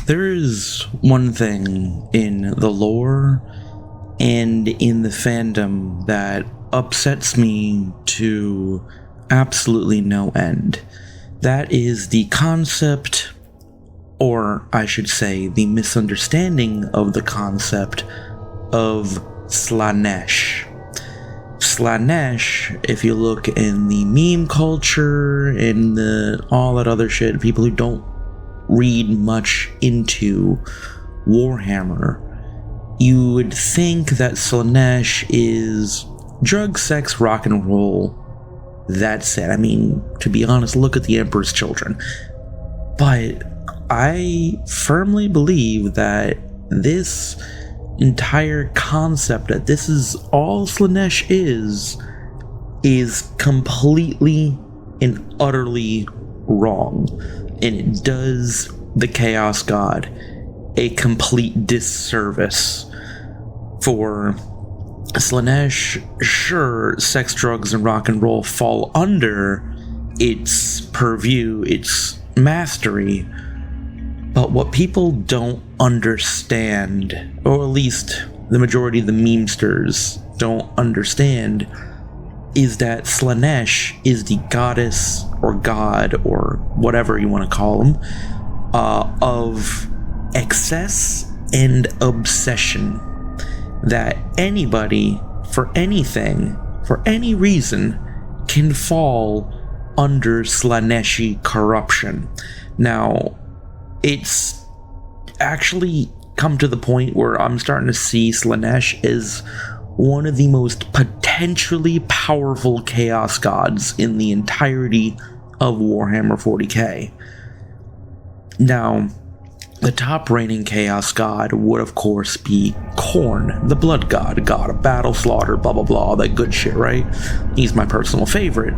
There is one thing in the lore and in the fandom that upsets me to absolutely no end. That is the concept, or I should say, the misunderstanding of the concept of Slaanesh. Slaanesh, if you look in the meme culture and all that other shit, people who don't read much into Warhammer, you would think that Slaanesh is drug, sex, rock and roll. That's it. I mean, to be honest, look at the Emperor's Children. But I firmly believe that this entire concept, that this is all Slaanesh is completely and utterly wrong. And it does the Chaos God a complete disservice. For Slaanesh, sure, sex, drugs, and rock and roll fall under its purview, its mastery, but what people don't understand, or at least the majority of the memesters don't understand, is that Slaanesh is the goddess or god or whatever you want to call them of excess and obsession. That anybody, for anything, for any reason, can fall under Slaaneshi corruption. Now, it's actually come to the point where I'm starting to see Slaanesh as one of the most potentially powerful chaos gods in the entirety of Warhammer 40k. Now, the top reigning chaos god would of course be Khorne, the blood god, god of battle, slaughter, blah blah blah, all that good shit, right? He's my personal favorite.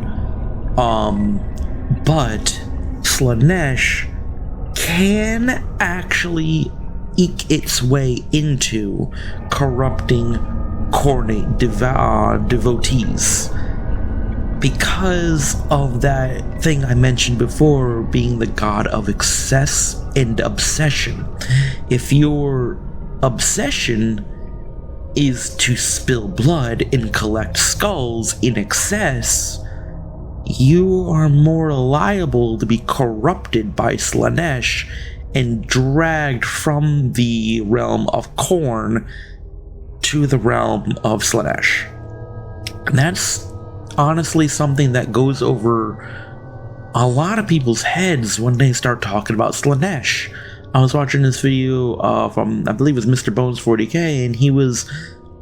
But Slaanesh can actually eke its way into corrupting Khorne devotees because of that thing I mentioned before, being the god of excess and obsession. If your obsession is to spill blood and collect skulls in excess, you are more liable to be corrupted by Slaanesh and dragged from the realm of Khorne to the realm of Slaanesh. And that's honestly something that goes over a lot of people's heads when they start talking about Slaanesh. I was watching this video from, I believe it was Mr. Bones 40k, and he was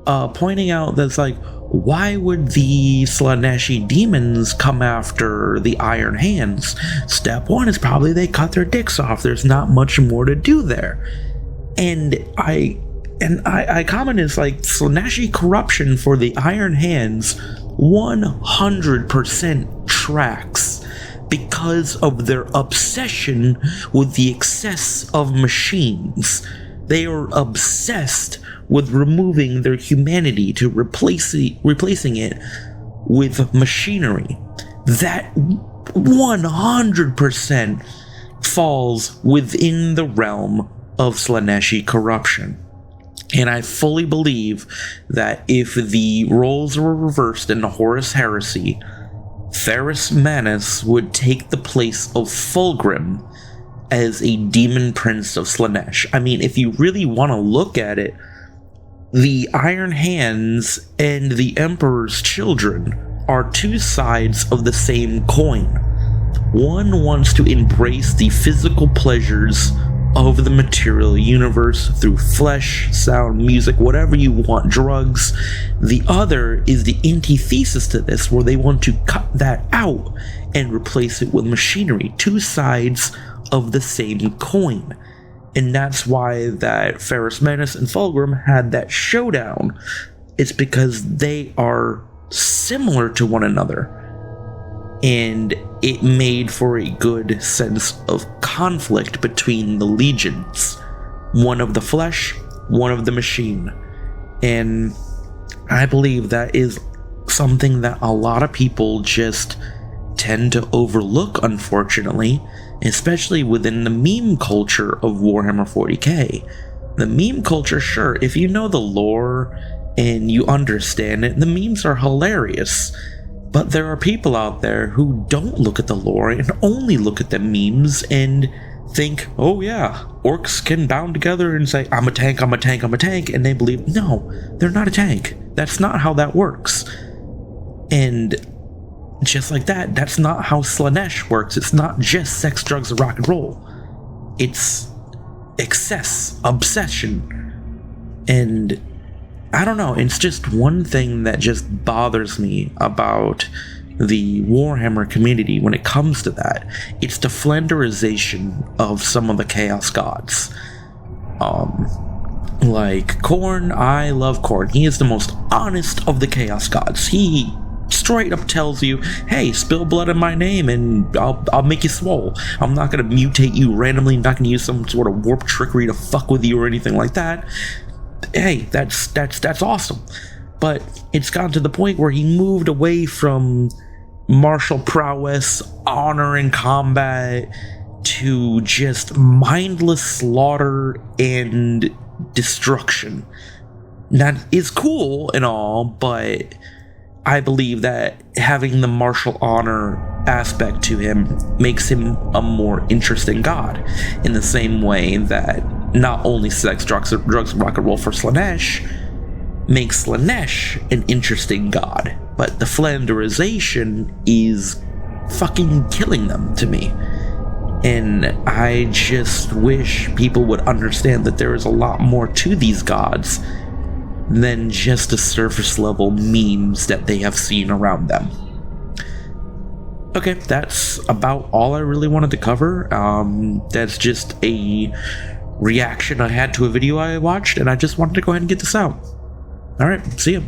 pointing out that it's like, why would the Slaaneshi demons come after the Iron Hands? Step one is probably they cut their dicks off. There's not much more to do there. And I commented, it's like, Slaaneshi corruption for the Iron Hands 100% tracks because of their obsession with the excess of machines. They are obsessed with removing their humanity to replacing it with machinery. That 100% falls within the realm of Slaaneshi corruption. And I fully believe that if the roles were reversed in the Horus Heresy, Ferrus Manus would take the place of Fulgrim as a demon prince of Slaanesh. I mean, if you really want to look at it, the Iron Hands and the Emperor's Children are two sides of the same coin. One wants to embrace the physical pleasures of the material universe through flesh, sound, music, whatever you want, drugs. The other is the antithesis to this, where they want to cut that out and replace it with machinery. Two sides of the same coin. And that's why that Ferrus Manus and Fulgrim had that showdown. It's because they are similar to one another. And it made for a good sense of conflict between the legions. One of the flesh, one of the machine. And I believe that is something that a lot of people just tend to overlook, unfortunately, especially within the meme culture of Warhammer 40k. The meme culture, sure, if you know the lore and you understand it, the memes are hilarious. But there are people out there who don't look at the lore and only look at the memes and think, oh yeah, orcs can bound together and say, I'm a tank, I'm a tank, I'm a tank, and they believe, no, they're not a tank. That's not how that works. And just like that, that's not how Slaanesh works. It's not just sex, drugs, and rock and roll. It's excess, obsession, and I don't know, it's just one thing that just bothers me about the Warhammer community when it comes to that. It's the Flanderization of some of the Chaos Gods. Like Khorne, I love Khorne. He is the most honest of the Chaos Gods. He straight up tells you, hey, spill blood in my name and I'll make you swole. I'm not gonna mutate you randomly, I'm not gonna use some sort of warp trickery to fuck with you or anything like that. Hey, that's awesome. But it's gotten to the point where he moved away from martial prowess, honor in combat, to just mindless slaughter and destruction. That is cool and all, but I believe that having the martial honor aspect to him makes him a more interesting god, in the same way that not only sex, drugs, rock and roll for Slaanesh makes Slaanesh an interesting god, but the Flanderization is fucking killing them to me. And I just wish people would understand that there is a lot more to these gods than just the surface level memes that they have seen around them. Okay, that's about all I really wanted to cover. That's just a reaction I had to a video I watched, and I just wanted to go ahead and get this out. Alright, see ya.